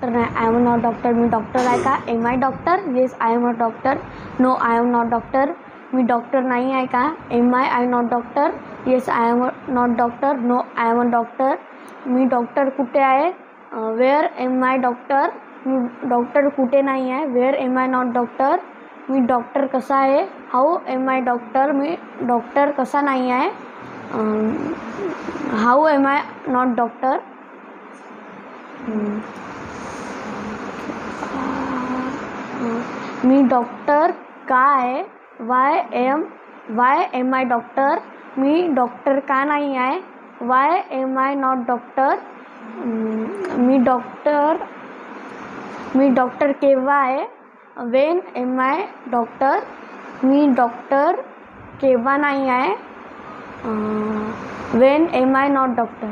Doctor नाही. I am not doctor. मी doctor आहे का? Am I doctor? Yes I am a doctor. No I am not doctor. मी doctor नाही आहे का? Am I not doctor? Yes I am not doctor. No I am a doctor. मी doctor कुठे आहे? Where am I doctor? मी doctor कुठे नाही आहे. Where am I not doctor. मी डॉक्टर कसा आहे? How am I doctor? मी डॉक्टर कसा नाही आहे. How am I not doctor. मी डॉक्टर का आहे? Why am I doctor? मी डॉक्टर का नाही आहे. Why am I not doctor. मी डॉक्टर केव्हा आहे? When am I doctor? मी डॉक्टर केव्हा नाही आहे. When am I not doctor.